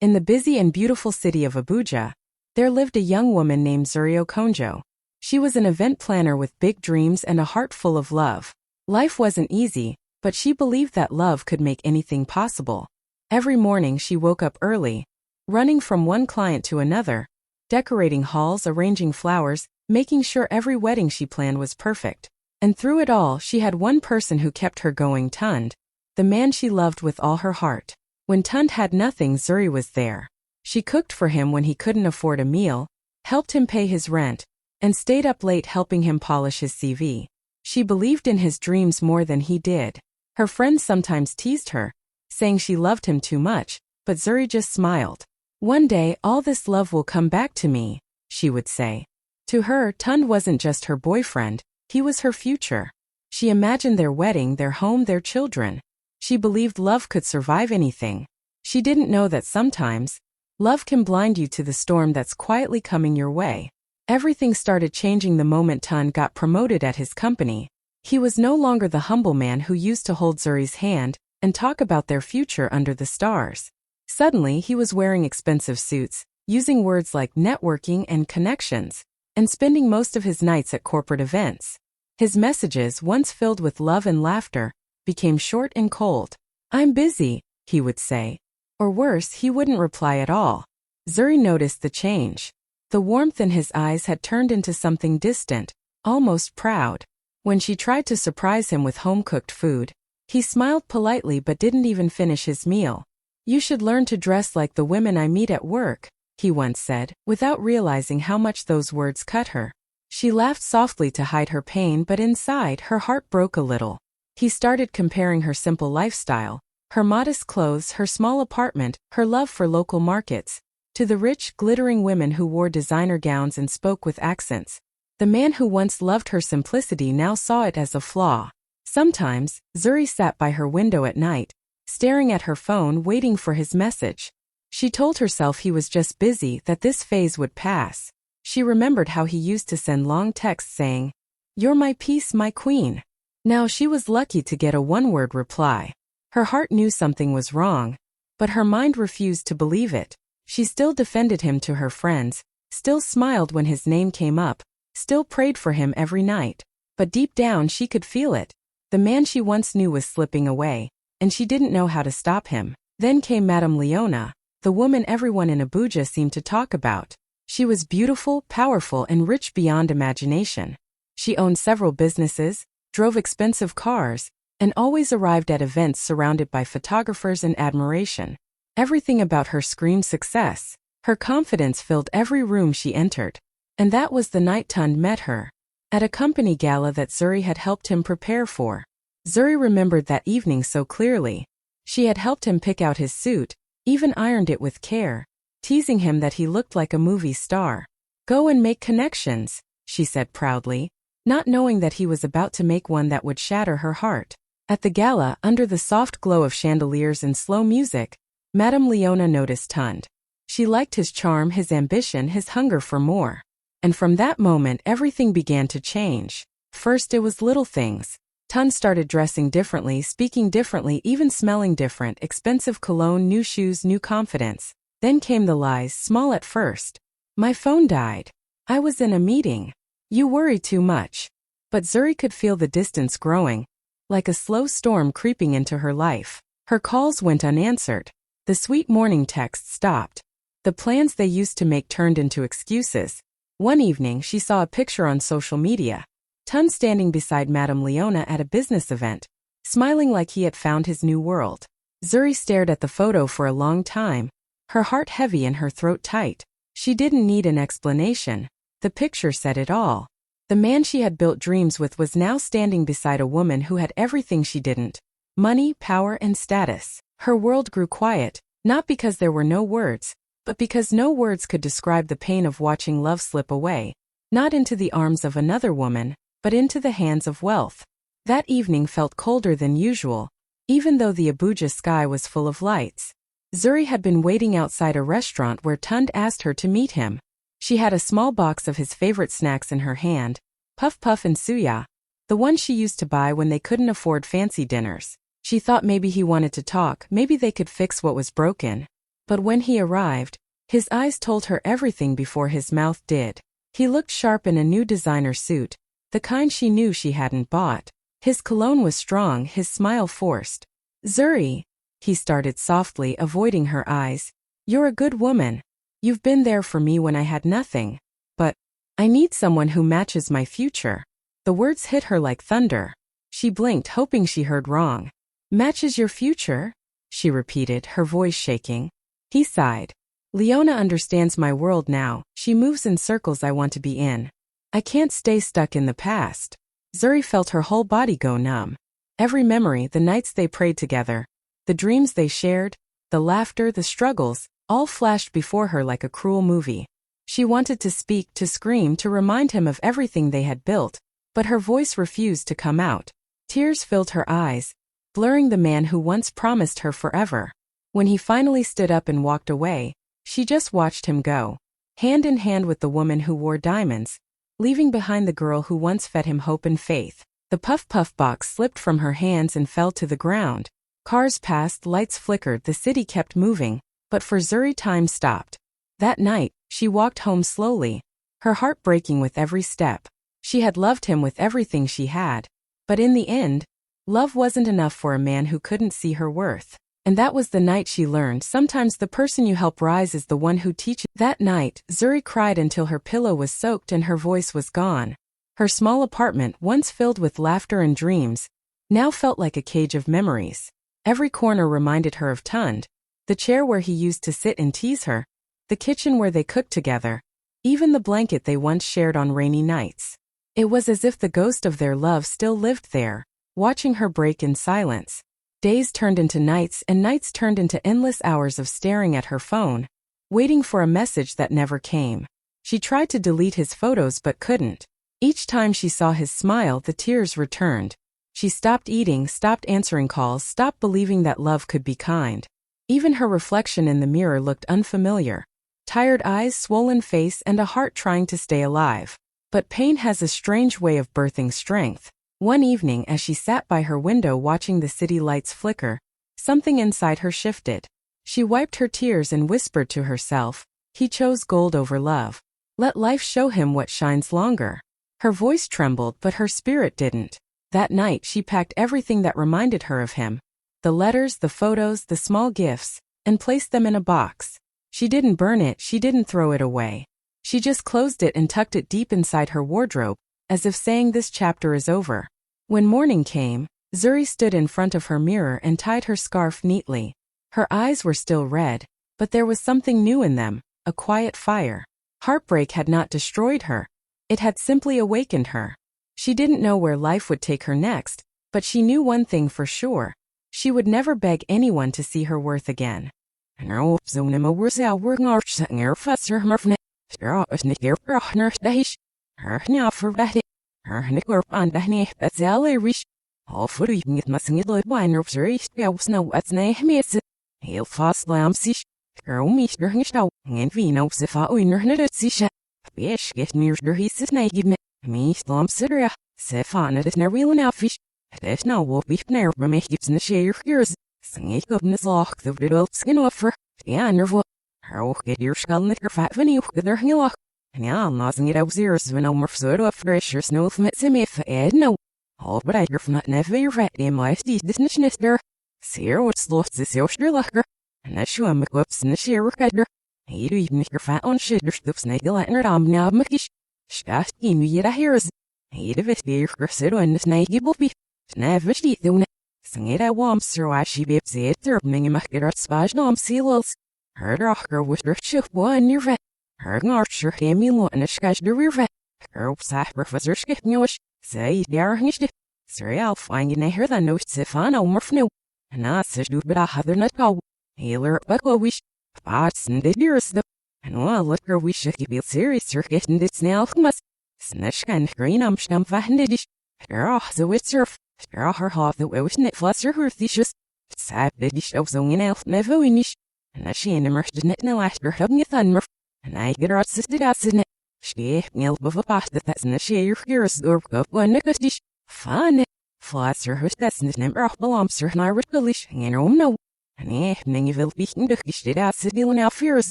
In the busy and beautiful city of Abuja, there lived a young woman named Zuri Okonjo. She was an event planner with big dreams and a heart full of love. Life wasn't easy, but she believed that love could make anything possible. Every morning she woke up early, running from one client to another, decorating halls, arranging flowers, making sure every wedding she planned was perfect. And through it all, she had one person who kept her going, Tund, the man she loved with all her heart. When Tund had nothing, Zuri was there. She cooked for him when he couldn't afford a meal, helped him pay his rent, and stayed up late helping him polish his CV. She believed in his dreams more than he did. Her friends sometimes teased her, saying she loved him too much, but Zuri just smiled. "One day, all this love will come back to me," she would say. To her, Tund wasn't just her boyfriend, he was her future. She imagined their wedding, their home, their children. She believed love could survive anything. She didn't know that sometimes, love can blind you to the storm that's quietly coming your way. Everything started changing the moment Tund got promoted at his company. He was no longer the humble man who used to hold Zuri's hand and talk about their future under the stars. Suddenly, he was wearing expensive suits, using words like networking and connections, and spending most of his nights at corporate events. His messages, once filled with love and laughter, became short and cold. "I'm busy," he would say. Or worse, he wouldn't reply at all. Zuri noticed the change. The warmth in his eyes had turned into something distant, almost proud. When she tried to surprise him with home-cooked food, he smiled politely but didn't even finish his meal. "You should learn to dress like the women I meet at work," he once said, without realizing how much those words cut her. She laughed softly to hide her pain, but inside, her heart broke a little. He started comparing her simple lifestyle, her modest clothes, her small apartment, her love for local markets, to the rich, glittering women who wore designer gowns and spoke with accents. The man who once loved her simplicity now saw it as a flaw. Sometimes, Zuri sat by her window at night, staring at her phone, waiting for his message. She told herself he was just busy, that this phase would pass. She remembered how he used to send long texts saying, "You're my peace, my queen." Now she was lucky to get a one-word reply. Her heart knew something was wrong, but her mind refused to believe it. She still defended him to her friends, still smiled when his name came up, still prayed for him every night. But deep down she could feel it. The man she once knew was slipping away, and she didn't know how to stop him. Then came Madame Leona, the woman everyone in Abuja seemed to talk about. She was beautiful, powerful, and rich beyond imagination. She owned several businesses, drove expensive cars, and always arrived at events surrounded by photographers and admiration. Everything about her screamed success. Her confidence filled every room she entered. And that was the night Tund met her, at a company gala that Zuri had helped him prepare for. Zuri remembered that evening so clearly. She had helped him pick out his suit, even ironed it with care, teasing him that he looked like a movie star. "Go and make connections," she said proudly, not knowing that he was about to make one that would shatter her heart. At the gala, under the soft glow of chandeliers and slow music, Madame Leona noticed Tund. She liked his charm, his ambition, his hunger for more. And from that moment, everything began to change. First, it was little things. Tund started dressing differently, speaking differently, even smelling different, expensive cologne, new shoes, new confidence. Then came the lies, small at first. "My phone died. I was in a meeting. You worry too much." But Zuri could feel the distance growing, like a slow storm creeping into her life. Her calls went unanswered. The sweet morning texts stopped. The plans they used to make turned into excuses. One evening, she saw a picture on social media. Tund standing beside Madame Leona at a business event, smiling like he had found his new world. Zuri stared at the photo for a long time, her heart heavy and her throat tight. She didn't need an explanation. The picture said it all. The man she had built dreams with was now standing beside a woman who had everything she didn't: money, power, and status. Her world grew quiet, not because there were no words, but because no words could describe the pain of watching love slip away, not into the arms of another woman, but into the hands of wealth. That evening felt colder than usual, even though the Abuja sky was full of lights. Zuri had been waiting outside a restaurant where Tund asked her to meet him. She had a small box of his favorite snacks in her hand, puff puff and suya, the one she used to buy when they couldn't afford fancy dinners. She thought maybe he wanted to talk, maybe they could fix what was broken. But when he arrived, his eyes told her everything before his mouth did. He looked sharp in a new designer suit, the kind she knew she hadn't bought. His cologne was strong, his smile forced. "Zuri," he started softly, avoiding her eyes. "You're a good woman. You've been there for me when I had nothing. But I need someone who matches my future." The words hit her like thunder. She blinked, hoping she heard wrong. "Matches your future?" she repeated, her voice shaking. He sighed. "Leona understands my world now. She moves in circles I want to be in. I can't stay stuck in the past." Zuri felt her whole body go numb. Every memory, the nights they prayed together, the dreams they shared, the laughter, the struggles, all flashed before her like a cruel movie. She wanted to speak, to scream, to remind him of everything they had built, but her voice refused to come out. Tears filled her eyes, blurring the man who once promised her forever. When he finally stood up and walked away, she just watched him go, hand in hand with the woman who wore diamonds, leaving behind the girl who once fed him hope and faith. The puff-puff box slipped from her hands and fell to the ground. Cars passed, lights flickered, the city kept moving, but for Zuri time stopped. That night, she walked home slowly, her heart breaking with every step. She had loved him with everything she had, but in the end, love wasn't enough for a man who couldn't see her worth. And that was the night she learned sometimes the person you help rise is the one who teaches. That night, Zuri cried until her pillow was soaked and her voice was gone. Her small apartment, once filled with laughter and dreams, now felt like a cage of memories. Every corner reminded her of Tund, the chair where he used to sit and tease her, the kitchen where they cooked together, even the blanket they once shared on rainy nights. It was as if the ghost of their love still lived there, watching her break in silence. Days turned into nights and nights turned into endless hours of staring at her phone, waiting for a message that never came. She tried to delete his photos but couldn't. Each time she saw his smile, the tears returned. She stopped eating, stopped answering calls, stopped believing that love could be kind. Even her reflection in the mirror looked unfamiliar. Tired eyes, swollen face, and a heart trying to stay alive. But pain has a strange way of birthing strength. One evening, as she sat by her window watching the city lights flicker, something inside her shifted. She wiped her tears and whispered to herself, "He chose gold over love. Let life show him what shines longer." Her voice trembled, but her spirit didn't. That night, she packed everything that reminded her of him, the letters, the photos, the small gifts, and placed them in a box. She didn't burn it, she didn't throw it away. She just closed it and tucked it deep inside her wardrobe, as if saying this chapter is over. When morning came, Zuri stood in front of her mirror and tied her scarf neatly. Her eyes were still red, but there was something new in them, a quiet fire. Heartbreak had not destroyed her. It had simply awakened her. She didn't know where life would take her next, but she knew one thing for sure. She would never beg anyone to see her worth again.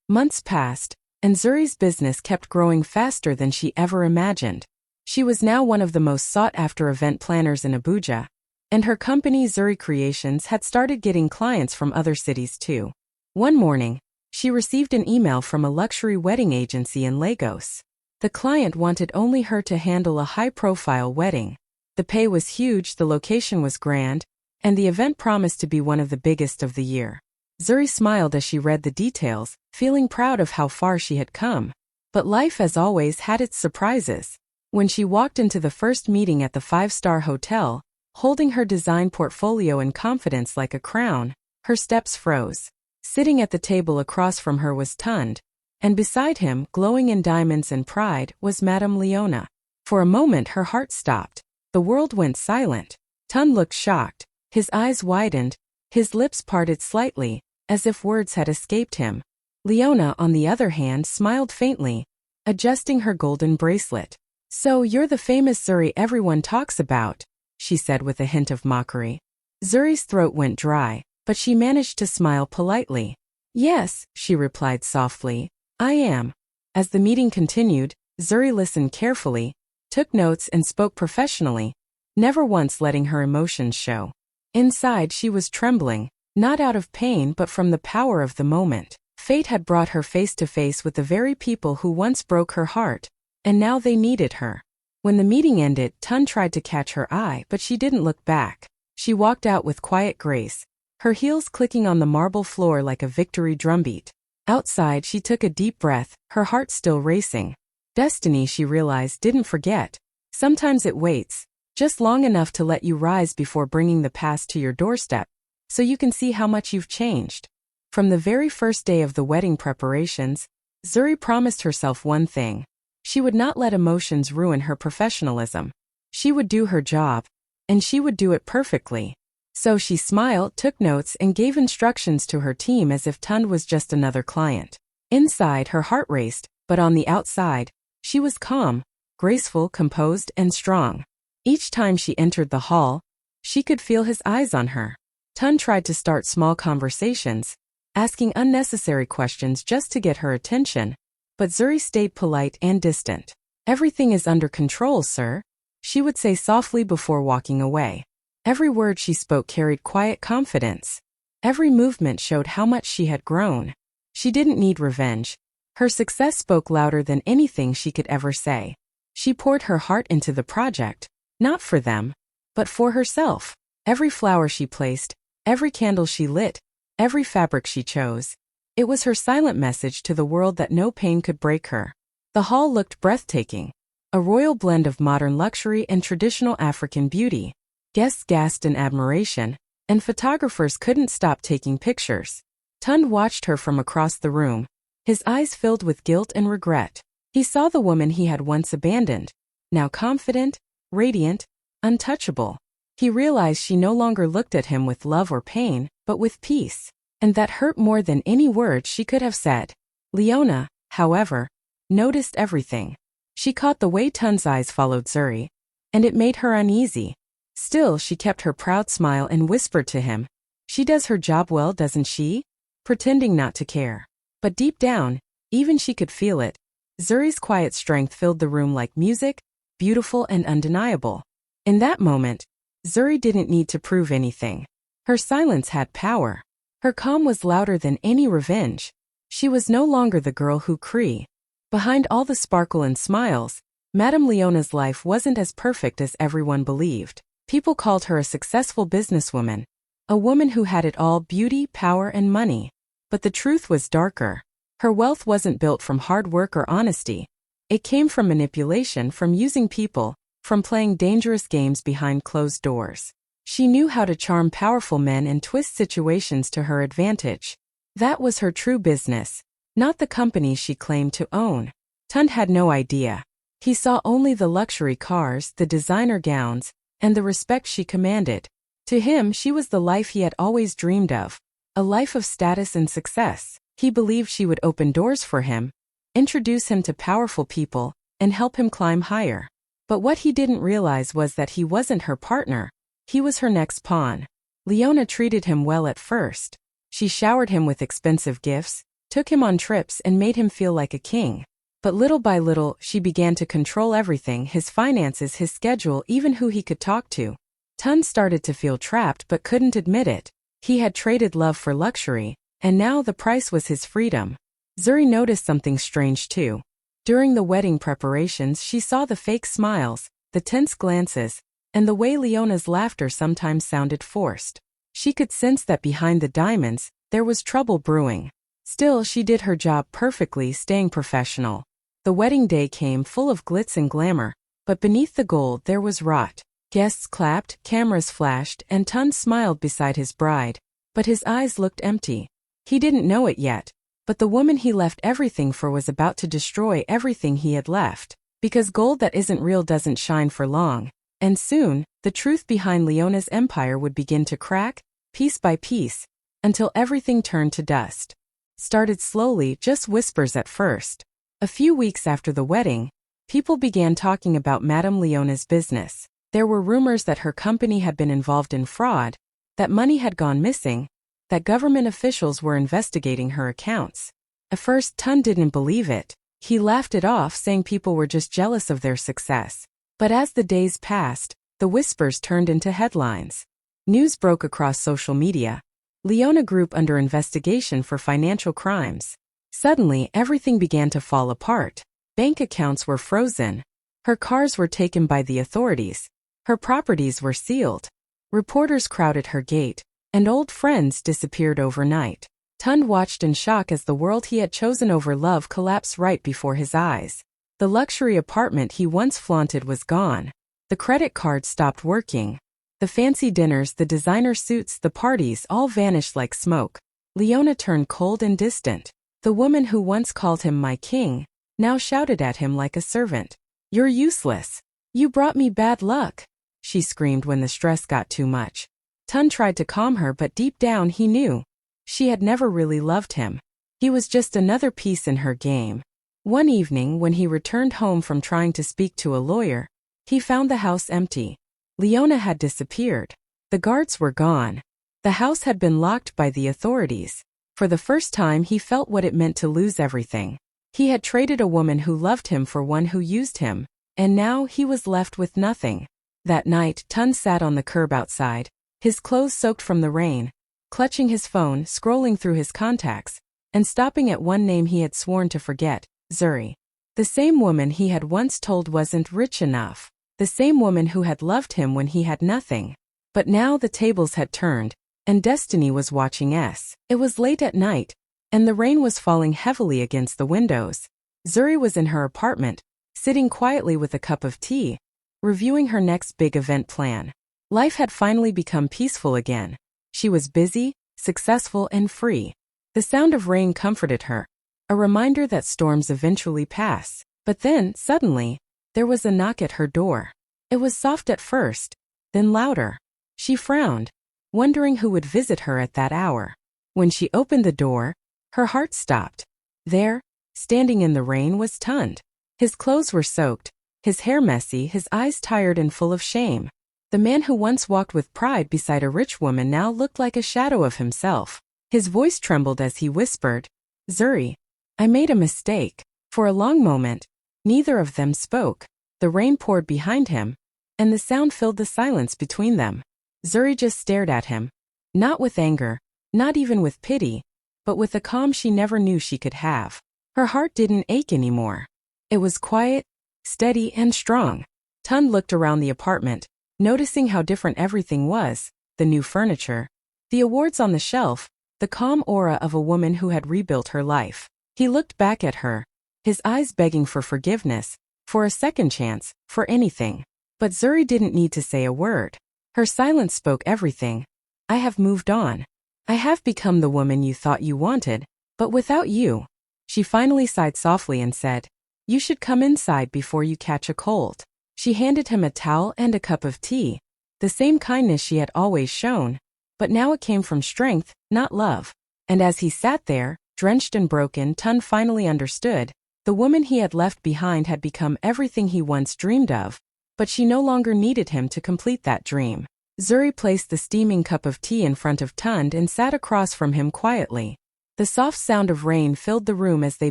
Months passed, and Zuri's business kept growing faster than she ever imagined. She was now one of the most sought-after event planners in Abuja, and her company Zuri Creations had started getting clients from other cities too. One morning, she received an email from a luxury wedding agency in Lagos. The client wanted only her to handle a high-profile wedding. The pay was huge, the location was grand, and the event promised to be one of the biggest of the year. Zuri smiled as she read the details, feeling proud of how far she had come. But life, as always, had its surprises. When she walked into the first meeting at the five-star hotel, holding her design portfolio in confidence like a crown, her steps froze. Sitting at the table across from her was Tund, and beside him, glowing in diamonds and pride, was Madame Leona. For a moment her heart stopped. The world went silent. Tund looked shocked. His eyes widened, his lips parted slightly, as if words had escaped him. Leona, on the other hand, smiled faintly, adjusting her golden bracelet. "So you're the famous Zuri everyone talks about," she said with a hint of mockery. Zuri's throat went dry, but she managed to smile politely. "Yes," she replied softly, "I am." As the meeting continued, Zuri listened carefully, took notes and spoke professionally, never once letting her emotions show. Inside she was trembling, not out of pain but from the power of the moment. Fate had brought her face to face with the very people who once broke her heart, and now they needed her. When the meeting ended, Tund tried to catch her eye, but she didn't look back. She walked out with quiet grace, her heels clicking on the marble floor like a victory drumbeat. Outside, she took a deep breath, her heart still racing. Destiny, she realized, didn't forget. Sometimes it waits, just long enough to let you rise before bringing the past to your doorstep, so you can see how much you've changed. From the very first day of the wedding preparations, Zuri promised herself one thing. She would not let emotions ruin her professionalism. She would do her job, and she would do it perfectly. So she smiled, took notes, and gave instructions to her team as if Tund was just another client. Inside, her heart raced, but on the outside, she was calm, graceful, composed, and strong. Each time she entered the hall, she could feel his eyes on her. Tund tried to start small conversations, asking unnecessary questions just to get her attention, but Zuri stayed polite and distant. "Everything is under control, sir," she would say softly before walking away. Every word she spoke carried quiet confidence. Every movement showed how much she had grown. She didn't need revenge. Her success spoke louder than anything she could ever say. She poured her heart into the project, not for them, but for herself. Every flower she placed, every candle she lit, every fabric she chose. It was her silent message to the world that no pain could break her. The hall looked breathtaking, a royal blend of modern luxury and traditional African beauty. Guests gasped in admiration, and photographers couldn't stop taking pictures. Tund watched her from across the room, his eyes filled with guilt and regret. He saw the woman he had once abandoned, now confident, radiant, untouchable. He realized she no longer looked at him with love or pain, but with peace. And that hurt more than any words she could have said. Leona, however, noticed everything. She caught the way Tund's eyes followed Zuri, and it made her uneasy. Still, she kept her proud smile and whispered to him, "She does her job well, doesn't she?" pretending not to care. But deep down, even she could feel it. Zuri's quiet strength filled the room like music, beautiful and undeniable. In that moment, Zuri didn't need to prove anything. Her silence had power. Her calm was louder than any revenge. She was no longer the girl who cried. Behind all the sparkle and smiles, Madame Leona's life wasn't as perfect as everyone believed. People called her a successful businesswoman, a woman who had it all: beauty, power, and money. But the truth was darker. Her wealth wasn't built from hard work or honesty. It came from manipulation, from using people, from playing dangerous games behind closed doors. She knew how to charm powerful men and twist situations to her advantage. That was her true business, not the company she claimed to own. Tund had no idea. He saw only the luxury cars, the designer gowns, and the respect she commanded. To him, she was the life he had always dreamed of, a life of status and success. He believed she would open doors for him, introduce him to powerful people, and help him climb higher. But what he didn't realize was that he wasn't her partner. He was her next pawn. Leona treated him well at first. She showered him with expensive gifts, took him on trips and made him feel like a king. But little by little, she began to control everything: his finances, his schedule, even who he could talk to. Tun started to feel trapped but couldn't admit it. He had traded love for luxury, and now the price was his freedom. Zuri noticed something strange too. During the wedding preparations, she saw the fake smiles, the tense glances, and the way Leona's laughter sometimes sounded forced. She could sense that behind the diamonds, there was trouble brewing. Still, she did her job perfectly, staying professional. The wedding day came full of glitz and glamour, but beneath the gold there was rot. Guests clapped, cameras flashed, and Tun smiled beside his bride. But his eyes looked empty. He didn't know it yet, but the woman he left everything for was about to destroy everything he had left. Because gold that isn't real doesn't shine for long. And soon, the truth behind Leona's empire would begin to crack, piece by piece, until everything turned to dust. Started slowly, just whispers at first. A few weeks after the wedding, people began talking about Madame Leona's business. There were rumors that her company had been involved in fraud, that money had gone missing, that government officials were investigating her accounts. At first, Tun didn't believe it. He laughed it off, saying people were just jealous of their success. But as the days passed, the whispers turned into headlines. News broke across social media. Leona Group under investigation for financial crimes. Suddenly, everything began to fall apart. Bank accounts were frozen. Her cars were taken by the authorities. Her properties were sealed. Reporters crowded her gate, and old friends disappeared overnight. Tun watched in shock as the world he had chosen over love collapsed right before his eyes. The luxury apartment he once flaunted was gone. The credit cards stopped working. The fancy dinners, the designer suits, the parties all vanished like smoke. Leona turned cold and distant. The woman who once called him my king now shouted at him like a servant. "You're useless. You brought me bad luck," she screamed when the stress got too much. Tun tried to calm her, but deep down he knew she had never really loved him. He was just another piece in her game. One evening, when he returned home from trying to speak to a lawyer, he found the house empty. Leona had disappeared. The guards were gone. The house had been locked by the authorities. For the first time, he felt what it meant to lose everything. He had traded a woman who loved him for one who used him, and now he was left with nothing. That night, Tun sat on the curb outside, his clothes soaked from the rain, clutching his phone, scrolling through his contacts, and stopping at one name he had sworn to forget: Zuri. The same woman he had once told wasn't rich enough. The same woman who had loved him when he had nothing. But now the tables had turned, and destiny was watching us. It was late at night, and the rain was falling heavily against the windows. Zuri was in her apartment, sitting quietly with a cup of tea, reviewing her next big event plan. Life had finally become peaceful again. She was busy, successful, and free. The sound of rain comforted her, a reminder that storms eventually pass. But then, suddenly, there was a knock at her door. It was soft at first, then louder. She frowned, wondering who would visit her at that hour. When she opened the door, her heart stopped. There, standing in the rain, was Tun. His clothes were soaked, his hair messy, his eyes tired and full of shame. The man who once walked with pride beside a rich woman now looked like a shadow of himself. His voice trembled as he whispered, "Zuri, I made a mistake." For a long moment, neither of them spoke. The rain poured behind him, and the sound filled the silence between them. Zuri just stared at him, not with anger, not even with pity, but with a calm she never knew she could have. Her heart didn't ache anymore. It was quiet, steady, and strong. Tun looked around the apartment, noticing how different everything was: the new furniture, the awards on the shelf, the calm aura of a woman who had rebuilt her life. He looked back at her, his eyes begging for forgiveness, for a second chance, for anything. But Zuri didn't need to say a word. Her silence spoke everything. "I have moved on. I have become the woman you thought you wanted, but without you." She finally sighed softly and said, "You should come inside before you catch a cold." She handed him a towel and a cup of tea, the same kindness she had always shown, but now it came from strength, not love. And as he sat there, drenched and broken, Tun finally understood. The woman he had left behind had become everything he once dreamed of, but she no longer needed him to complete that dream. Zuri placed the steaming cup of tea in front of Tund and sat across from him quietly. The soft sound of rain filled the room as they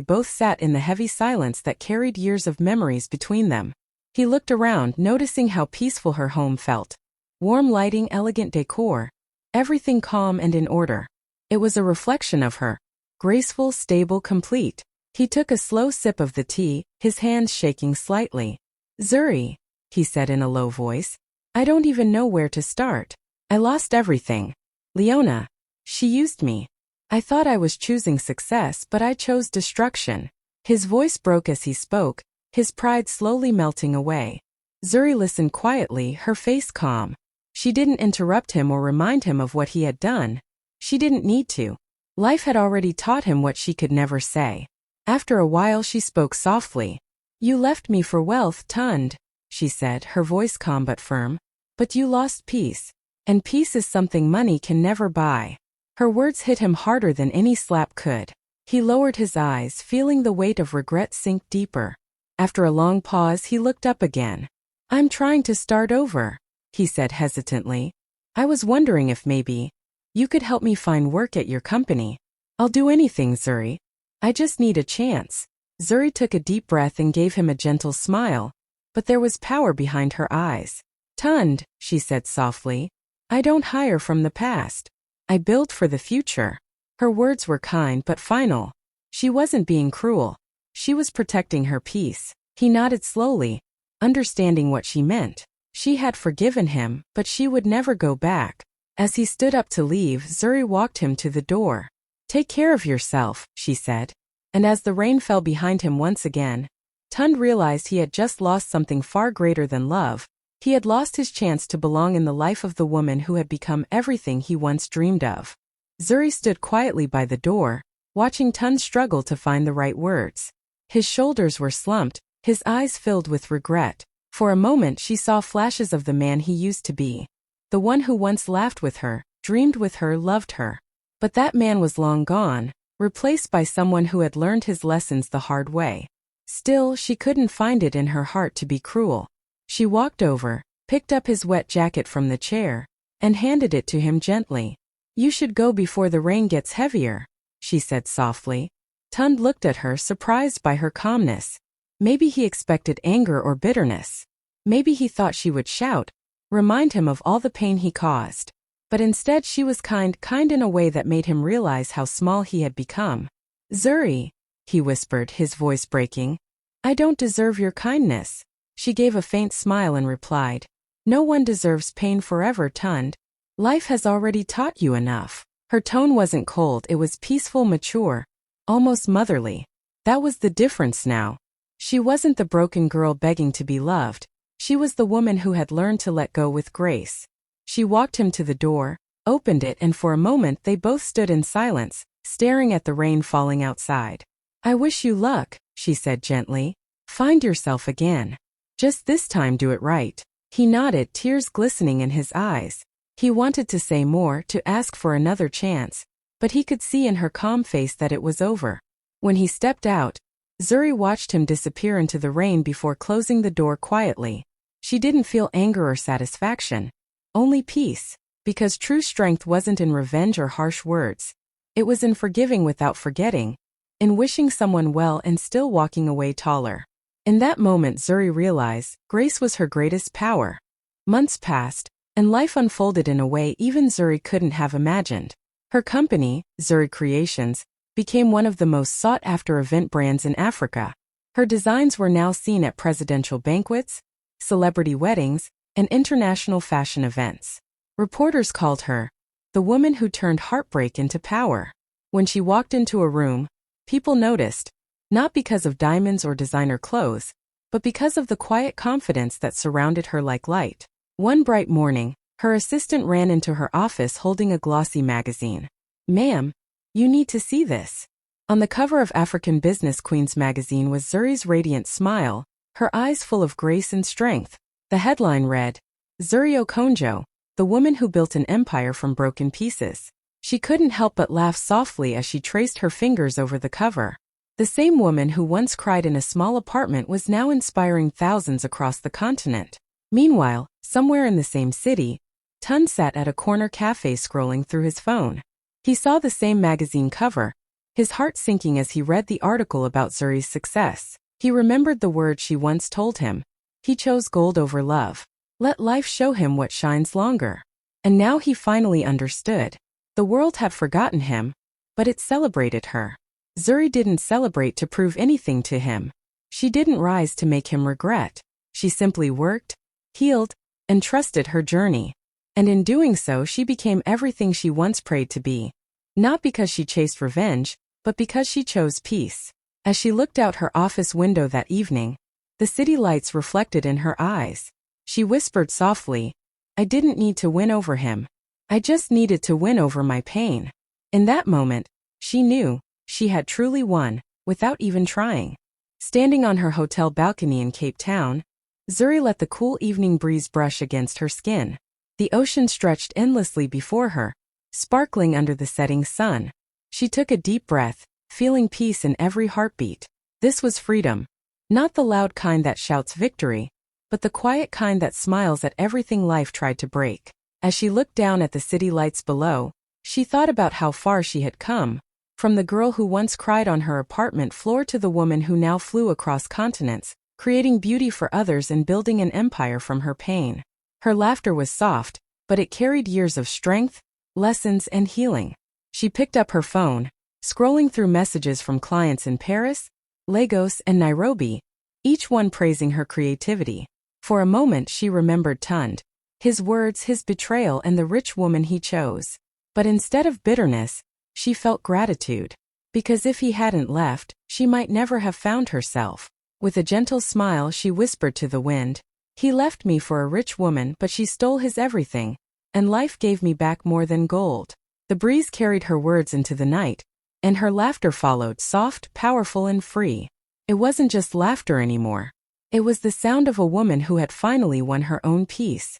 both sat in the heavy silence that carried years of memories between them. He looked around, noticing how peaceful her home felt. Warm lighting, elegant decor, everything calm and in order. It was a reflection of her. Graceful, stable, complete. He took a slow sip of the tea, his hands shaking slightly. Zuri, he said in a low voice. I don't even know where to start. I lost everything. Leona. She used me. I thought I was choosing success, but I chose destruction. His voice broke as he spoke, his pride slowly melting away. Zuri listened quietly, her face calm. She didn't interrupt him or remind him of what he had done. She didn't need to. Life had already taught him what she could never say. After a while she spoke softly. You left me for wealth, Tund, she said, her voice calm but firm. But you lost peace. And peace is something money can never buy. Her words hit him harder than any slap could. He lowered his eyes, feeling the weight of regret sink deeper. After a long pause he looked up again. I'm trying to start over, he said hesitantly. I was wondering if maybe you could help me find work at your company. I'll do anything, Zuri. I just need a chance. Zuri took a deep breath and gave him a gentle smile, but there was power behind her eyes. Tund, she said softly, I don't hire from the past. I build for the future. Her words were kind but final. She wasn't being cruel. She was protecting her peace. He nodded slowly, understanding what she meant. She had forgiven him, but she would never go back. As he stood up to leave, Zuri walked him to the door. Take care of yourself, she said. And as the rain fell behind him once again, Tund realized he had just lost something far greater than love. He had lost his chance to belong in the life of the woman who had become everything he once dreamed of. Zuri stood quietly by the door, watching Tund struggle to find the right words. His shoulders were slumped, his eyes filled with regret. For a moment she saw flashes of the man he used to be. The one who once laughed with her, dreamed with her, loved her. But that man was long gone, replaced by someone who had learned his lessons the hard way. Still, she couldn't find it in her heart to be cruel. She walked over, picked up his wet jacket from the chair, and handed it to him gently. You should go before the rain gets heavier, she said softly. Tund looked at her, surprised by her calmness. Maybe he expected anger or bitterness. Maybe he thought she would shout, remind him of all the pain he caused. But instead she was kind in a way that made him realize how small he had become. Zuri, he whispered, his voice breaking. I don't deserve your kindness. She gave a faint smile and replied, no one deserves pain forever, Tund. Life has already taught you enough. Her tone wasn't cold, it was peaceful, mature, almost motherly. That was the difference now. She wasn't the broken girl begging to be loved. She was the woman who had learned to let go with grace. She walked him to the door, opened it, and for a moment they both stood in silence, staring at the rain falling outside. I wish you luck, she said gently. Find yourself again. Just this time do it right. He nodded, tears glistening in his eyes. He wanted to say more, to ask for another chance, but he could see in her calm face that it was over. When he stepped out, Zuri watched him disappear into the rain before closing the door quietly. She didn't feel anger or satisfaction, only peace, because true strength wasn't in revenge or harsh words. It was in forgiving without forgetting, in wishing someone well and still walking away taller. In that moment Zuri realized grace was her greatest power. Months passed, and life unfolded in a way even Zuri couldn't have imagined. Her company, Zuri Creations, became one of the most sought-after event brands in Africa. Her designs were now seen at presidential banquets, celebrity weddings, and international fashion events. Reporters called her the woman who turned heartbreak into power. When she walked into a room, people noticed, not because of diamonds or designer clothes, but because of the quiet confidence that surrounded her like light. One bright morning, her assistant ran into her office holding a glossy magazine. Ma'am, you need to see this. On the cover of African Business Queens magazine was Zuri's radiant smile, her eyes full of grace and strength. The headline read, Zuri Okonjo, the woman who built an empire from broken pieces. She couldn't help but laugh softly as she traced her fingers over the cover. The same woman who once cried in a small apartment was now inspiring thousands across the continent. Meanwhile, somewhere in the same city, Tun sat at a corner cafe scrolling through his phone. He saw the same magazine cover, his heart sinking as he read the article about Zuri's success. He remembered the words she once told him. He chose gold over love. Let life show him what shines longer. And now he finally understood. The world had forgotten him, but it celebrated her. Zuri didn't celebrate to prove anything to him. She didn't rise to make him regret. She simply worked, healed, and trusted her journey. And in doing so, she became everything she once prayed to be. Not because she chased revenge, but because she chose peace. As she looked out her office window that evening, the city lights reflected in her eyes. She whispered softly, "I didn't need to win over him. I just needed to win over my pain." In that moment, she knew she had truly won, without even trying. Standing on her hotel balcony in Cape Town, Zuri let the cool evening breeze brush against her skin. The ocean stretched endlessly before her, sparkling under the setting sun. She took a deep breath, feeling peace in every heartbeat. This was freedom. Not the loud kind that shouts victory, but the quiet kind that smiles at everything life tried to break. As she looked down at the city lights below, she thought about how far she had come, from the girl who once cried on her apartment floor to the woman who now flew across continents, creating beauty for others and building an empire from her pain. Her laughter was soft, but it carried years of strength, lessons, and healing. She picked up her phone, scrolling through messages from clients in Paris, Lagos, and Nairobi, each one praising her creativity. For a moment she remembered Tund, his words, his betrayal, and the rich woman he chose. But instead of bitterness, she felt gratitude. Because if he hadn't left, she might never have found herself. With a gentle smile she whispered to the wind, "He left me for a rich woman, but she stole his everything, and life gave me back more than gold." The breeze carried her words into the night, and her laughter followed, soft, powerful, and free. It wasn't just laughter anymore. It was the sound of a woman who had finally won her own peace.